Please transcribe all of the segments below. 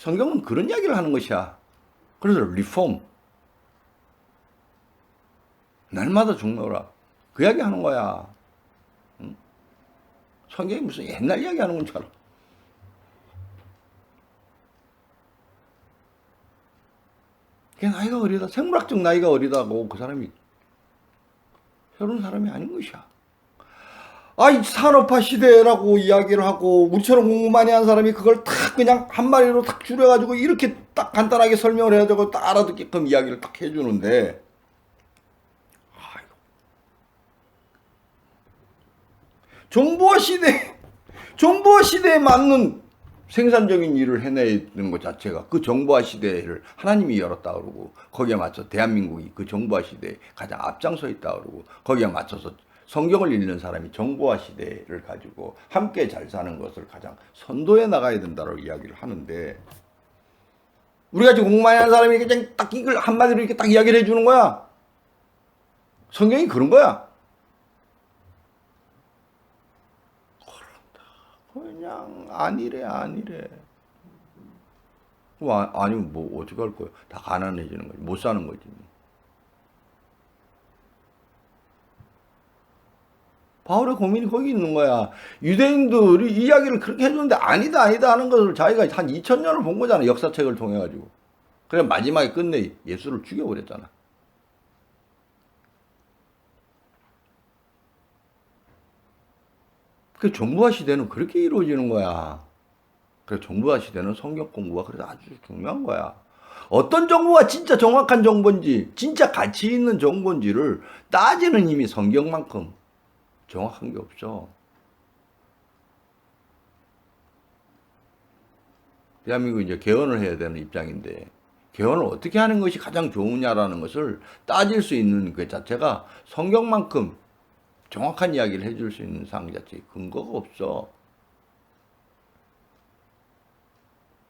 성경은 그런 이야기를 하는 것이야. 그래서 리폼. 날마다 죽노라. 그 이야기 하는 거야. 응? 성경이 무슨 옛날 이야기 하는 건 줄 알아. 걔 나이가 어리다. 생물학적 나이가 어리다고 그 사람이 새로운 사람이 아닌 것이야. 이 산업화 시대라고 이야기를 하고 우리처럼 공부 많이 한 사람이 그걸 딱 그냥 한 마리로 딱 줄여가지고 이렇게 딱 간단하게 설명을 해가지고 딱 알아듣게끔 이야기를 딱 해주는데 정보화 시대에 맞는 생산적인 일을 해내는 것 자체가 그 정보화 시대를 하나님이 열었다 그러고 거기에 맞춰서 대한민국이 그 정보화 시대에 가장 앞장서 있다 그러고 거기에 맞춰서 성경을 읽는 사람이 정보화 시대를 가지고 함께 잘 사는 것을 가장 선도해 나가야 된다고 이야기를 하는데 우리가 지금 공부 많이 하는 사람이 그냥 딱 이걸 한마디로 이렇게 딱 이야기를 해주는 거야. 성경이 그런 거야. 그냥 아니래. 아니면 뭐 어떻게 할 거야? 다 가난해지는 거지. 못 사는 거지. 바울의 고민이 거기 있는 거야. 유대인들이 이야기를 그렇게 해주는데 아니다 하는 것을 자기가 한 2000년을 본 거잖아. 역사책을 통해 가지고. 그래 마지막에 끝내 예수를 죽여버렸잖아. 그 정부화 시대는 그렇게 이루어지는 거야. 그래 정부화 시대는 성경 공부가 그래서 아주 중요한 거야. 어떤 정보가 진짜 정확한 정보인지, 진짜 가치 있는 정보인지를 따지는 힘이 성경만큼 정확한 게 없어. 대한민국이 이제 개헌을 해야 되는 입장인데, 개헌을 어떻게 하는 것이 가장 좋으냐라는 것을 따질 수 있는 그 자체가 성경만큼 정확한 이야기를 해줄 수 있는 사항 자체에 근거가 없어.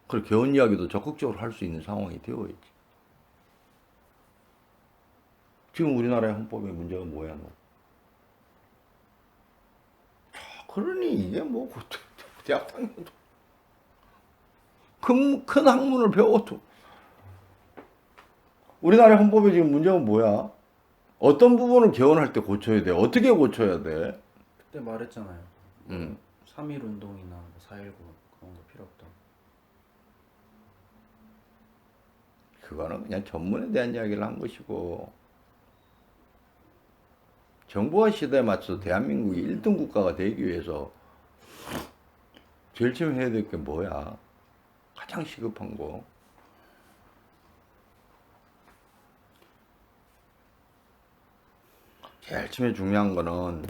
그리고 개헌 이야기도 적극적으로 할 수 있는 상황이 되어야지. 지금 우리나라의 헌법의 문제가 뭐야, 너? 그러니 이게 뭐 대학 다녀도 큰 학문을 배워도 우리나라의 헌법의 지금 문제가 뭐야? 어떤 부분을 개헌할 때 고쳐야 돼? 어떻게 고쳐야 돼? 그때 말했잖아요. 3.1 운동이나 4.19 그런 거 필요 없다. 그거는 그냥 전문에 대한 이야기를 한 것이고 정보화 시대에 맞춰서 대한민국이 1등 국가가 되기 위해서 제일 처음 해야 될 게 뭐야? 가장 시급한 거. 제일 처음에 중요한 거는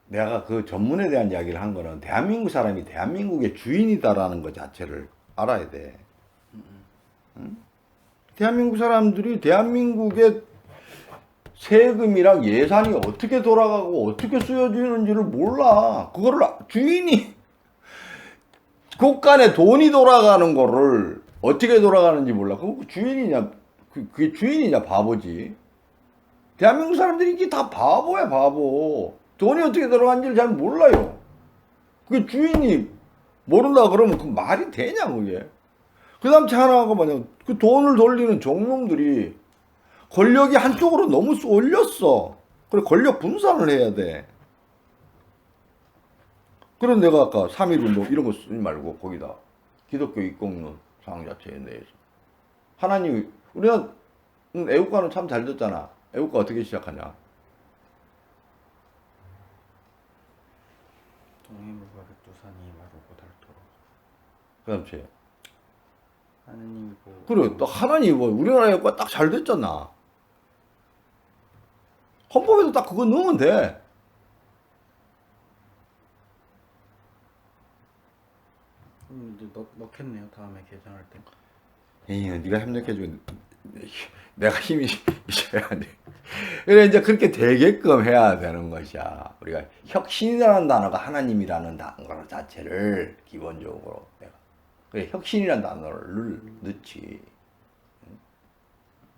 내가 그 전문에 대한 이야기를 한 거는 대한민국 사람이 대한민국의 주인이다라는 것 자체를 알아야 돼. 응? 대한민국 사람들이 대한민국의 세금이랑 예산이 어떻게 돌아가고 어떻게 쓰여지는지를 몰라. 그거를 주인이 국간에 돈이 돌아가는 거를 어떻게 돌아가는지 몰라. 그거 주인이냐? 그게 주인이냐? 바보지. 대한민국 사람들이 이게 다 바보야, 바보. 돈이 어떻게 들어가는지를 잘 몰라요. 그 주인이 모른다 그러면 그 말이 되냐, 그게. 그 다음 하나가 뭐냐, 그 돈을 돌리는 종놈들이 권력이 한쪽으로 너무 쏠렸어. 그래, 권력 분산을 해야 돼. 그런 내가 아까 3.1 운동 이런 거 쓰지 말고 거기다 기독교 입국론 상황 자체에 대해서. 하나님이, 우리가 애국가는 참 잘 듣잖아. 애국가 어떻게 시작하냐. 동해물과 백두산이 마르고 닳도록. 그렇지. 하느님이 그래, 또 하나님, 우리나라 애국가 딱 잘 됐잖아. 헌법에도 딱 그거 넣으면 돼. 이제 넣겠네요. 다음에 개정할 때. 에이, 네가 협력해주면 내가 힘이 있어야 돼. 그래, 이제 그렇게 되게끔 해야 되는 것이야. 우리가 혁신이라는 단어가 하나님이라는 단어 자체를 기본적으로 내가. 그래, 혁신이라는 단어를 넣지.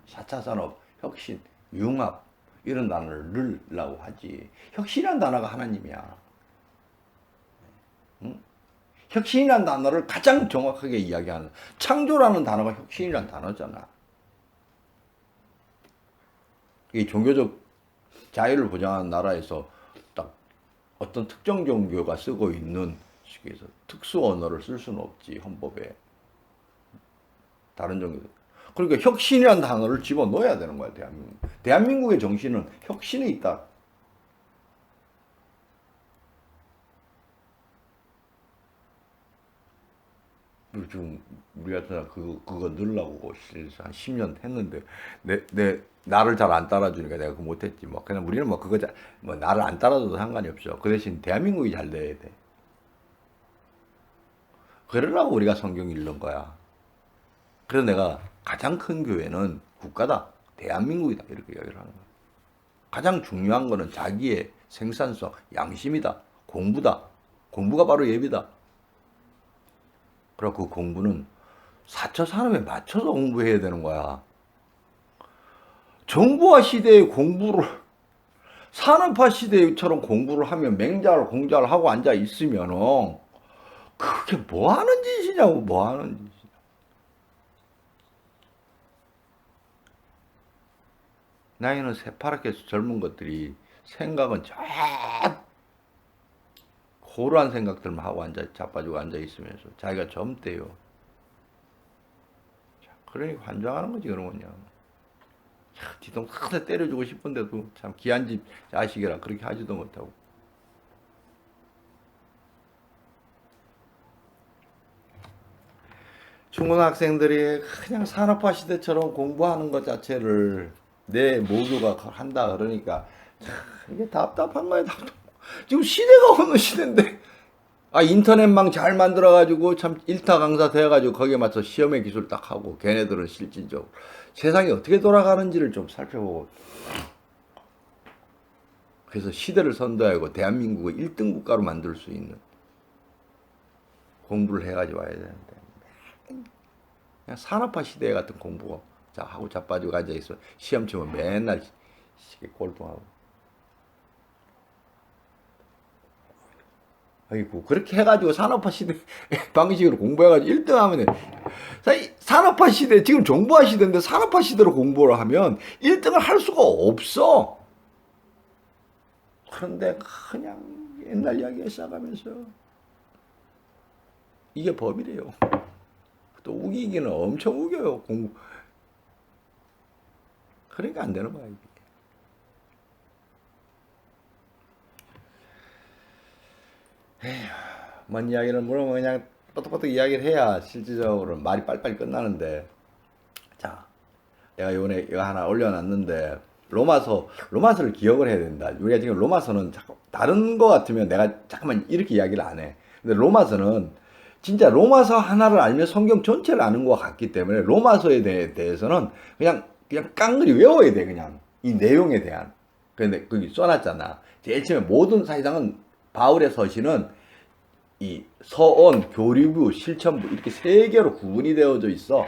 4차 산업, 혁신, 융합, 이런 단어를 넣으려고 하지. 혁신이라는 단어가 하나님이야. 혁신이라는 단어를 가장 정확하게 이야기하는, 창조라는 단어가 혁신이라는 단어잖아. 이 종교적 자유를 보장하는 나라에서 딱 어떤 특정 종교가 쓰고 있는 식에서 특수 언어를 쓸 수는 없지, 헌법에. 다른 종교들. 그러니까 혁신이라는 단어를 집어넣어야 되는 거야, 대한민국. 대한민국의 정신은 혁신에 있다. 그리고 지금 우리 같은 그거 넣으려고 한 10년 했는데 나를 잘 안 따라주니까 내가 그거 못했지. 뭐 그냥 우리는 뭐 그거 뭐 나를 안 따라줘도 상관이 없어. 그 대신 대한민국이 잘 돼야 돼. 그러려고 우리가 성경 읽는 거야. 그래서 내가 가장 큰 교회는 국가다, 대한민국이다, 이렇게 이야기를 하는 거야. 가장 중요한 거는 자기의 생산성, 양심이다, 공부다. 공부가 바로 예비다. 그리고 그 공부는 4차 산업에 맞춰서 공부해야 되는 거야. 정보화 시대의 공부를 산업화 시대처럼 공부를 하면 맹자를 공자를 하고 앉아 있으면은 그게 뭐 하는 짓이냐고, 뭐 하는 짓이냐. 나이는 새파랗게 젊은 것들이 생각은 저 고루한 생각들만 하고 자빠지고 앉아 있으면서 자기가 젊대요. 그러니까 환장하는 거지, 그러면요. 뒤통수 때려주고 싶은데도 참 귀한 집 자식이라 그렇게 하지도 못하고. 중고등학생들이 그냥 산업화 시대처럼 공부하는 것 자체를 내 모두가 한다 그러니까 참 이게 답답한 거야, 답답. 지금 시대가 어느 시대인데, 인터넷망 잘 만들어가지고 참 일타 강사 돼가지고 거기에 맞춰 시험의 기술 딱 하고 걔네들은 실질적으로 세상이 어떻게 돌아가는지를 좀 살펴보고, 그래서 시대를 선도하고 대한민국을 1등 국가로 만들 수 있는 공부를 해가지고 와야 되는데, 그냥 산업화 시대 같은 공부가 하고 자빠지고 앉아있어. 시험 치면 맨날 꼴통하고. 아이고, 그렇게 해가지고 산업화 시대 방식으로 공부해가지고 1등 하면 산업화 시대, 지금 정보화 시대인데 산업화 시대로 공부를 하면 1등을 할 수가 없어. 그런데 그냥 옛날 이야기 시작하면서 이게 법이래요. 또 우기기는 엄청 우겨요, 공부. 그러니까 안 되는 거야, 이게. 뭔 이야기를 물으면 그냥 뻗떡뻗떡 이야기를 해야 실질적으로 말이 빨리빨리 끝나는데. 자, 내가 이번에 이거 하나 올려놨는데, 로마서를 기억을 해야 된다. 우리가 지금 로마서는 자꾸 다른 거 같으면 내가 잠깐만 이렇게 이야기를 안 해. 근데 로마서는 진짜 로마서 하나를 알면 성경 전체를 아는 것 같기 때문에 로마서에 대해서는 그냥 깡그리 외워야 돼, 그냥. 이 내용에 대한. 근데 거기 써놨잖아. 제일 처음에 모든 사실상은 바울의 서신은 이 서원, 교리부, 실천부 이렇게 세 개로 구분이 되어져 있어.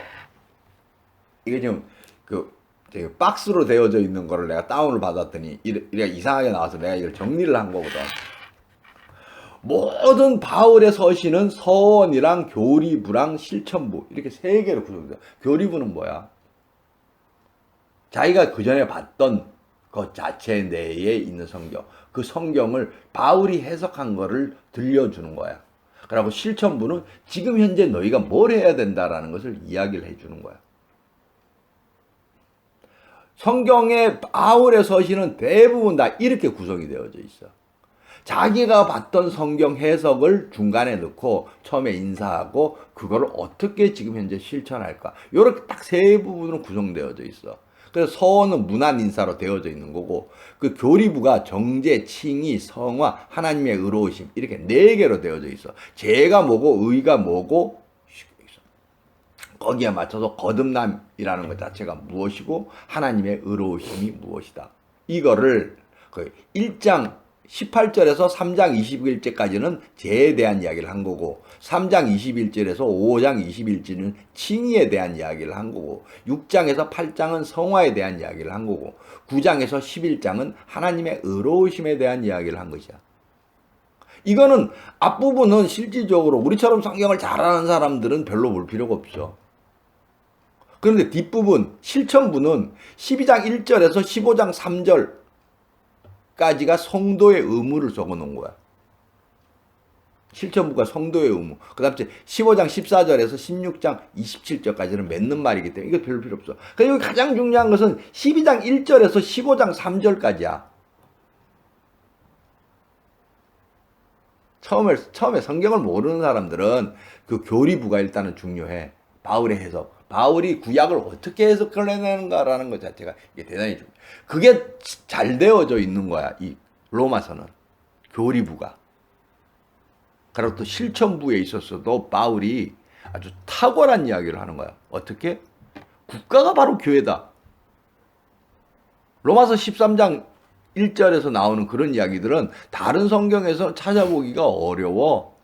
이게 지금 되게 박스로 되어져 있는 거를 내가 다운을 받았더니 이래 이상하게 나와서 내가 이걸 정리를 한 거거든. 모든 바울의 서신은 서원이랑 교리부랑 실천부 이렇게 세 개로 구성돼요. 교리부는 뭐야? 자기가 그 전에 봤던 그 자체 내에 있는 성경, 그 성경을 바울이 해석한 거를 들려주는 거야. 그리고 실천부는 지금 현재 너희가 뭘 해야 된다라는 것을 이야기를 해주는 거야. 성경의 바울의 서신은 대부분 다 이렇게 구성이 되어져 있어. 자기가 봤던 성경 해석을 중간에 넣고 처음에 인사하고 그거를 어떻게 지금 현재 실천할까, 이렇게 딱 세 부분으로 구성되어져 있어. 그래서 서원은 문안 인사로 되어져 있는 거고, 그 교리부가 정죄, 칭의, 성화, 하나님의 의로우심 이렇게 네 개로 되어져 있어. 죄가 뭐고 의가 뭐고, 거기에 맞춰서 거듭남이라는 것 자체가 무엇이고 하나님의 의로우심이 무엇이다. 이거를 그 1장 18절에서 3장 21절까지는 죄에 대한 이야기를 한 거고, 3장 21절에서 5장 21절은 칭의에 대한 이야기를 한 거고, 6장에서 8장은 성화에 대한 이야기를 한 거고, 9장에서 11장은 하나님의 의로우심에 대한 이야기를 한 것이야. 이거는 앞부분은 실질적으로 우리처럼 성경을 잘하는 사람들은 별로 볼 필요가 없어. 그런데 뒷부분, 실천부는 12장 1절에서 15장 3절까지가 성도의 의무를 적어 놓은 거야. 실천부가 성도의 의무. 그 다음에 15장 14절에서 16장 27절까지는 맺는 말이기 때문에 이거 별 필요 없어. 그리고 여기 가장 중요한 것은 12장 1절에서 15장 3절까지야. 처음에 성경을 모르는 사람들은 그 교리부가 일단은 중요해. 바울의 해석. 바울이 구약을 어떻게 해석을 해내는가라는 것 자체가 이게 대단히 중요해. 그게 잘 되어져 있는 거야. 이 로마서는. 교리부가. 그리고 또 실천부에 있어서도 바울이 아주 탁월한 이야기를 하는 거야. 어떻게? 국가가 바로 교회다. 로마서 13장 1절에서 나오는 그런 이야기들은 다른 성경에서 찾아보기가 어려워.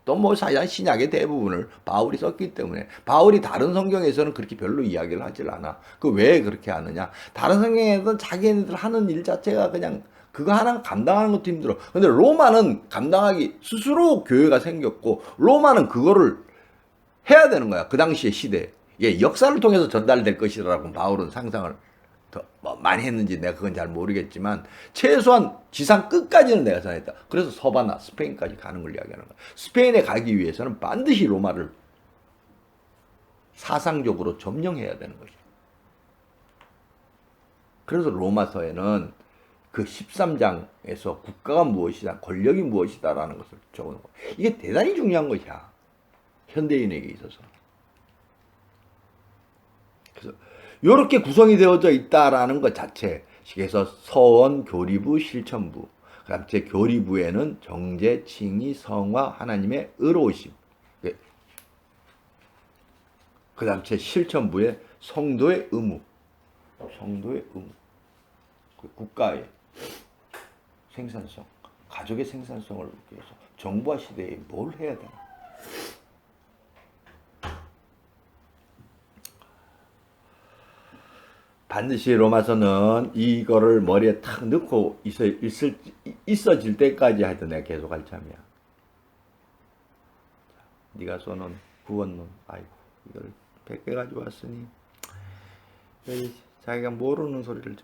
또 뭐 사실 신약의 대부분을 바울이 썼기 때문에 바울이 다른 성경에서는 그렇게 별로 이야기를 하질 않아. 그 왜 그렇게 하느냐? 다른 성경에서는 자기네들 하는 일 자체가 그냥 그거 하나 감당하는 것도 힘들어. 근데 로마는 감당하기 스스로 교회가 생겼고 로마는 그거를 해야 되는 거야. 그 당시의 시대에. 이게 역사를 통해서 전달될 것이라고 바울은 상상을 뭐 많이 했는지 내가 그건 잘 모르겠지만 최소한 지상 끝까지는 내가 전했다. 그래서 서바나 스페인까지 가는 걸 이야기하는 거야. 스페인에 가기 위해서는 반드시 로마를 사상적으로 점령해야 되는 것이야. 그래서 로마서에는 그 13장에서 국가가 무엇이다, 권력이 무엇이다라는 것을 적어놓은 거야. 이게 대단히 중요한 것이야. 현대인에게 있어서. 그래서 이렇게 구성이 되어져 있다라는 것 자체. 그래서 서원, 교리부, 실천부. 그 다음 제 교리부에는 정죄, 칭의, 성화, 하나님의 의로우심. 그 다음 제 실천부에 성도의 의무. 성도의 의무. 국가의 생산성, 가족의 생산성을 위해서 정부와 시대에 뭘 해야 되나. 반드시 로마서는 이거를 머리에 탁 넣고 있어질 때까지 하여튼 내가 계속 할 참이야. 네가 쏘는 구원론, 아이고 이걸 100개 가지고 왔으니 자기가 모르는 소리를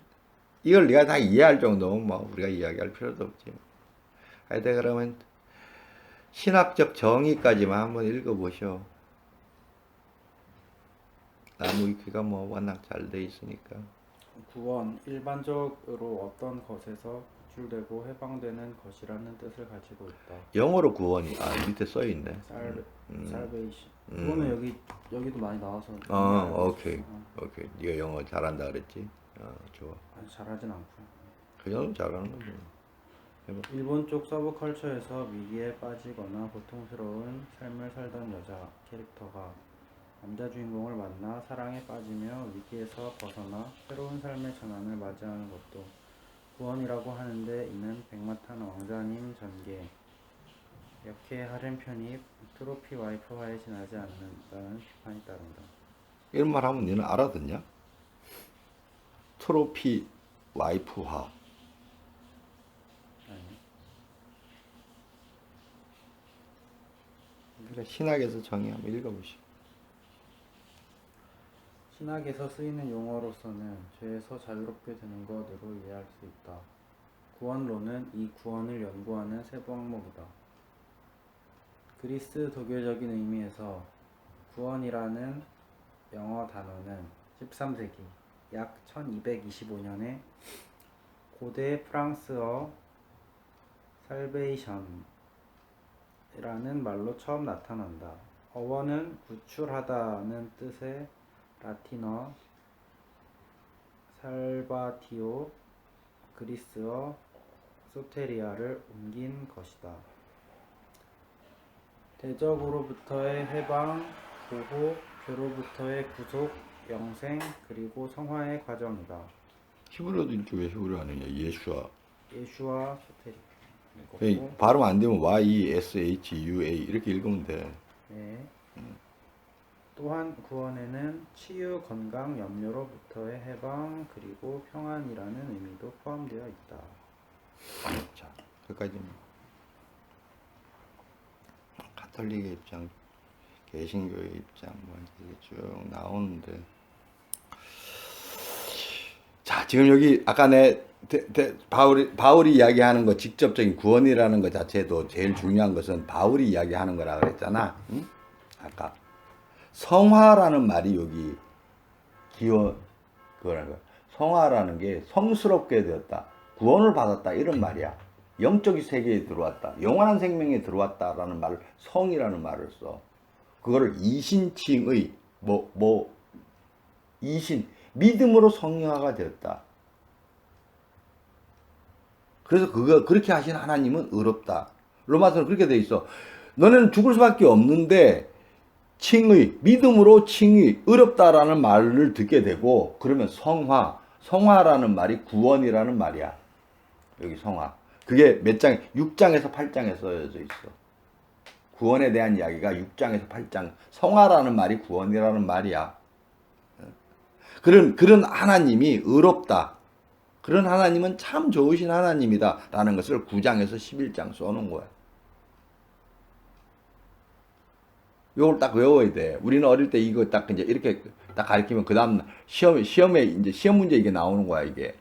이걸 네가 다 이해할 정도면 뭐 우리가 이야기할 필요도 없지. 하여튼 그러면 신학적 정의까지만 한번 읽어보셔. 나무위키가 뭐 워낙 잘 돼 있으니까. 구원, 일반적으로 어떤 것에서 구출되고 해방되는 것이라는 뜻을 가지고 있다. 영어로 구원이 밑에 써 있네. 살베이션. 그거는 여기도 많이 나와서. 오케이. 오케이. 네가 영어 잘한다 그랬지. 좋아. 아니, 잘하진 않고요. 그 정도 잘하는 거지. 해봐. 일본 쪽 서브컬처에서 위기에 빠지거나 고통스러운 삶을 살던 여자 캐릭터가 남자 주인공을 만나 사랑에 빠지며 위기에서 벗어나 새로운 삶의 전환을 맞이하는 것도 구원이라고 하는데, 이는 백마탄 왕자님 전개 역해 하렘 편입 트로피 와이프화에 지나지 않는다는 비판이 따른다. 이런 말 하면 너는 알아듣냐? 트로피 와이프화. 아니, 그러니까 신학에서 정의 한번 읽어보시오. 신학에서 쓰이는 용어로서는 죄에서 자유롭게 되는 것으로 이해할 수 있다. 구원론은 이 구원을 연구하는 세부 항목이다. 그리스 독일적인 의미에서 구원이라는 영어 단어는 13세기 약 1225년에 고대 프랑스어 살베이션이라는 말로 처음 나타난다. 어원은 구출하다는 뜻의 라틴어 살바티오, 그리스어 소테리아를 옮긴 것이다. 대적으로부터의 해방, 보호, 죄로부터의 구속, 영생, 그리고 성화의 과정이다. 히브리어도 이렇게 왜 히브리어 안 하냐? 예슈아. 예슈와 소테리아. 발음 안 되면 Y-E-S-H-U-A 이렇게 읽으면 돼. 네. 또한 구원에는 치유, 건강, 염려로부터의 해방, 그리고 평안이라는 의미도 포함되어 있다. 자, 여기까지입니다. 가톨릭의 입장, 개신교의 입장 뭐 이렇게 쭉 나오는데, 자 지금 여기 아까 바울이 이야기하는 거 직접적인 구원이라는 것 자체도 제일 중요한 것은 바울이 이야기하는 거라 그랬잖아. 응? 아까 성화라는 말이 여기 그거라는 거. 성화라는 게 성스럽게 되었다, 구원을 받았다 이런 말이야. 영적인 세계에 들어왔다, 영원한 생명에 들어왔다라는 말을 성이라는 말을 써. 그거를 이신칭의 이신 믿음으로 성령화가 되었다. 그래서 그렇게 하신 하나님은 의롭다. 로마서는 그렇게 돼 있어. 너는 죽을 수밖에 없는데 칭의, 믿음으로 칭의, 의롭다라는 말을 듣게 되고, 그러면 성화라는 말이 구원이라는 말이야. 여기 성화. 그게 몇 장, 6장에서 8장에 써져 있어. 구원에 대한 이야기가 6장에서 8장. 성화라는 말이 구원이라는 말이야. 그런 하나님이 의롭다. 그런 하나님은 참 좋으신 하나님이다. 라는 것을 9장에서 11장 써놓은 거야. 요걸 딱 외워야 돼. 우리는 어릴 때 이거 딱 이제 이렇게 딱 가르치면 그 다음 시험에 이제 시험 문제 이게 나오는 거야, 이게.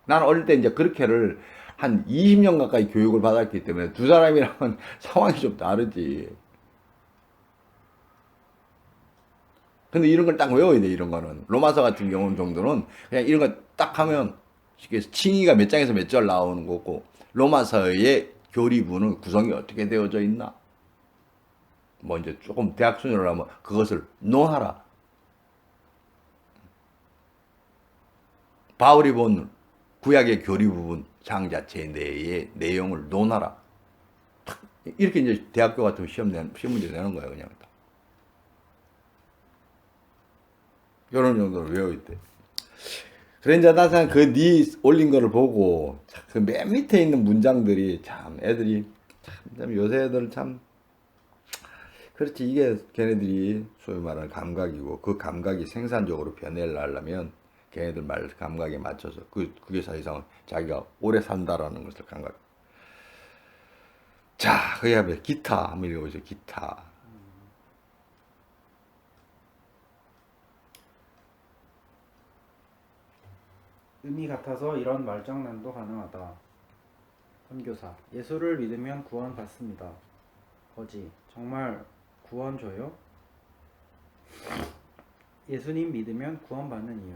나는 어릴 때 이제 그렇게를 한 20년 가까이 교육을 받았기 때문에 두 사람이랑은 상황이 좀 다르지. 근데 이런 걸 딱 외워야 돼, 이런 거는. 로마서 같은 경우는 정도는 그냥 이런 거 딱 하면 칭의가 몇 장에서 몇 절 나오는 거고, 로마서의 교리부는 구성이 어떻게 되어져 있나? 뭐 이제 조금 대학 수준으로 하면 그것을 논하라. 바울이 본 구약의 교리 부분 장 자체의 내용을 논하라. 이렇게 이제 대학교 같은 시험 문제 내는 거야, 그냥. 이런 정도로 외워야 돼. 그래, 이제 나는 네 올린 거를 보고, 그 맨 밑에 있는 문장들이 참, 애들이, 참, 요새 애들 참, 그렇지. 이게 걔네들이 소위 말하는 감각이고, 그 감각이 생산적으로 변해내려면 걔네들 말 감각에 맞춰서 그게 사실상 자기가 오래 산다라는 것을 감각. 자, 그게 뭐 기타 한번 읽어보세요. 기타. 의미 같아서 이런 말장난도 가능하다. 선교사. 예수를 믿으면 구원 받습니다. 거지. 정말 구원 줘요? 예수님 믿으면 구원 받는 이유.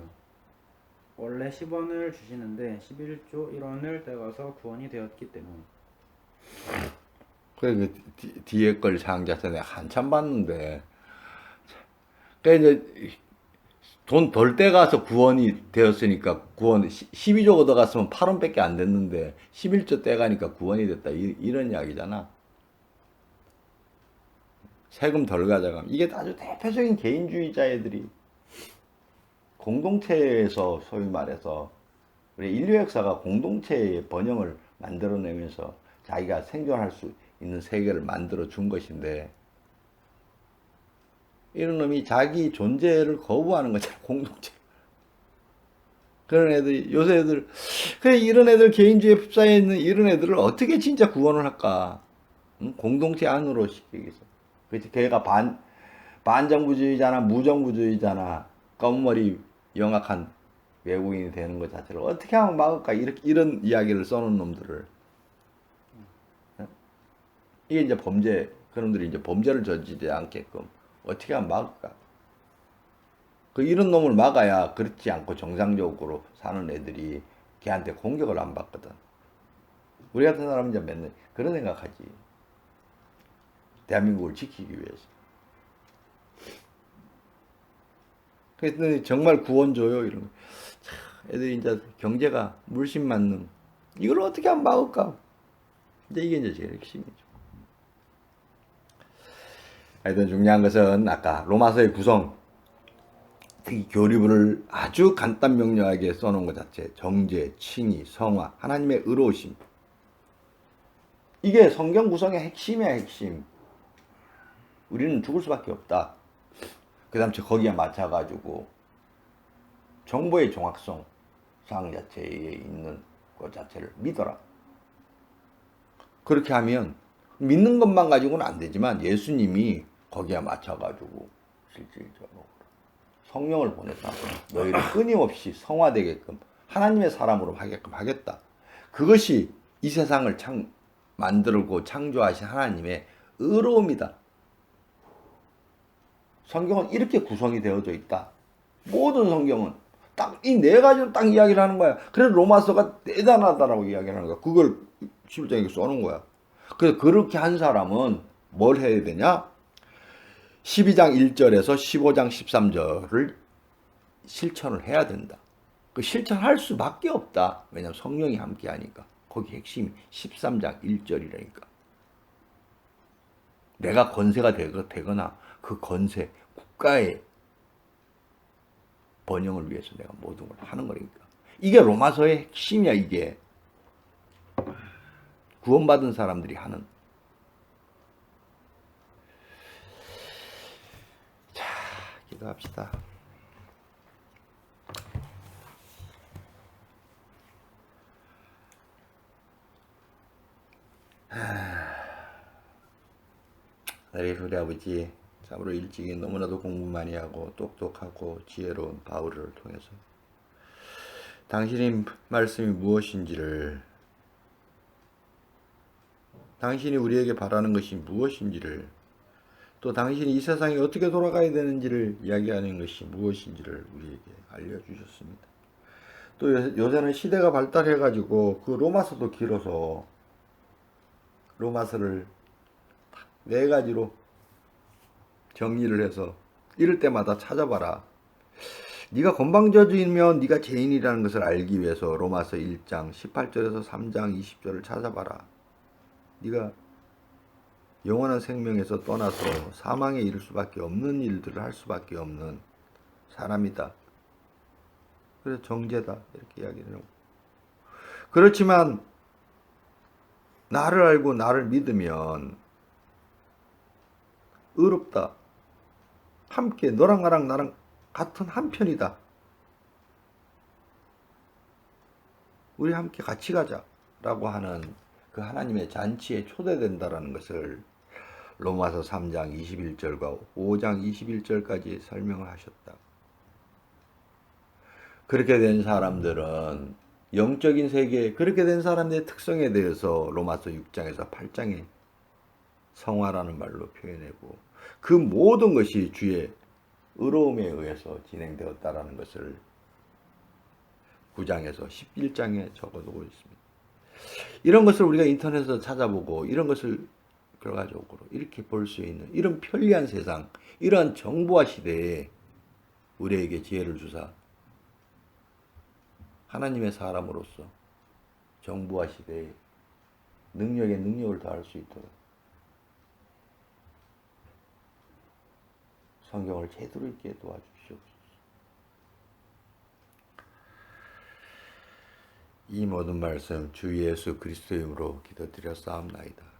원래 10원을 주시는데 11조 1원을 떼가서 구원이 되었기 때문. 그래, 뒤에 걸 장자서 내가 한참 봤는데, 그 이제 돈 덜 떼가서 구원이 되었으니까 구원 12조 얻어갔으면 8원밖에 안 됐는데 11조 떼가니까 구원이 됐다, 이런 이야기잖아. 세금 덜 가져가면 이게 아주 대표적인 개인주의자애들이 공동체에서 소위 말해서 우리 인류 역사가 공동체의 번영을 만들어내면서 자기가 생존할 수 있는 세계를 만들어 준 것인데, 이런 놈이 자기 존재를 거부하는 거잖아, 공동체. 그런 애들이, 요새 애들, 그래, 이런 애들, 개인주의에 휩싸여 있는 이런 애들을 어떻게 진짜 구원을 할까? 응? 공동체 안으로 시키겠어. 그치, 걔가 반정부주의자나 무정부주의자나 검머리 영악한 외국인이 되는 것 자체를 어떻게 하면 막을까? 이런 이야기를 써놓은 놈들을. 응? 이게 이제 그놈들이 이제 범죄를 저지르지 않게끔 어떻게 하면 막을까? 이런 놈을 막아야 그렇지 않고 정상적으로 사는 애들이 걔한테 공격을 안 받거든. 우리 같은 사람은 이제 맨날 그런 생각하지. 대한민국을 지키기 위해서. 그랬더니 정말 구원 줘요, 이런 거. 애들이 이제 경제가 물씬 맞는, 이걸 어떻게 하면 막을까? 이제 이게 이제 제일 핵심이죠. 하여튼 중요한 것은 아까 로마서의 구성, 특히 교리부를 아주 간단 명료하게 써놓은 것 자체, 정죄, 칭의, 성화, 하나님의 의로우심. 이게 성경 구성의 핵심이야, 핵심. 우리는 죽을 수밖에 없다. 그 다음 거기에 맞춰가지고 정보의 정확성 상 자체에 있는 것 자체를 믿어라. 그렇게 하면 믿는 것만 가지고는 안 되지만 예수님이 거기에 맞춰가지고 실질적으로 성령을 보냈다. 너희를 끊임없이 성화되게끔 하나님의 사람으로 하게끔 하겠다. 그것이 이 세상을 만들고 창조하신 하나님의 의로움이다. 성경은 이렇게 구성이 되어져 있다. 모든 성경은 딱 이 네 가지로 딱 이야기를 하는 거야. 그래서 로마서가 대단하다라고 이야기를 하는 거야. 그걸 11장에 써놓은 거야. 그래서 그렇게 한 사람은 뭘 해야 되냐? 12장 1절에서 15장 13절을 실천을 해야 된다. 그 실천할 수밖에 없다. 왜냐하면 성령이 함께 하니까. 거기 핵심이 13장 1절이라니까. 내가 권세가 되거나 그 권세, 국가의 번영을 위해서 내가 모든 걸 하는 거니까. 이게 로마서의 핵심이야, 이게. 구원받은 사람들이 하는. 자, 기도합시다. 우리 아버지, 참으로 일찍이 너무나도 공부 많이 하고 똑똑하고 지혜로운 바울을 통해서 당신의 말씀이 무엇인지를, 당신이 우리에게 바라는 것이 무엇인지를, 또 당신이 이 세상에 어떻게 돌아가야 되는지를 이야기하는 것이 무엇인지를 우리에게 알려주셨습니다. 또 요새는 시대가 발달해가지고 그 로마서도 길어서 로마서를 네 가지로 정리를 해서 이럴 때마다 찾아봐라. 네가 건방져지면 네가 죄인이라는 것을 알기 위해서 로마서 1장 18절에서 3장 20절을 찾아봐라. 네가 영원한 생명에서 떠나서 사망에 이를 수밖에 없는 일들을 할 수밖에 없는 사람이다. 그래서 정죄다. 이렇게 이야기를 하고. 그렇지만 나를 알고 나를 믿으면 의롭다. 함께 너랑 나랑 같은 한 편이다. 우리 함께 같이 가자 라고 하는 그 하나님의 잔치에 초대된다라는 것을 로마서 3장 21절과 5장 21절까지 설명을 하셨다. 그렇게 된 사람들은 영적인 세계, 그렇게 된 사람들의 특성에 대해서 로마서 6장에서 8장에 성화라는 말로 표현하고 그 모든 것이 주의 의로움에 의해서 진행되었다라는 것을 9장에서 11장에 적어두고 있습니다. 이런 것을 우리가 인터넷에서 찾아보고 이런 것을 결과적으로 이렇게 볼 수 있는 이런 편리한 세상, 이러한 정보화 시대에 우리에게 지혜를 주사 하나님의 사람으로서 정보화 시대에 능력에 능력을 더할 수 있도록 성경을 제대로 읽게 도와주시옵소서. 이 모든 말씀 주 예수 그리스도의 이름으로 기도드렸사옵나이다.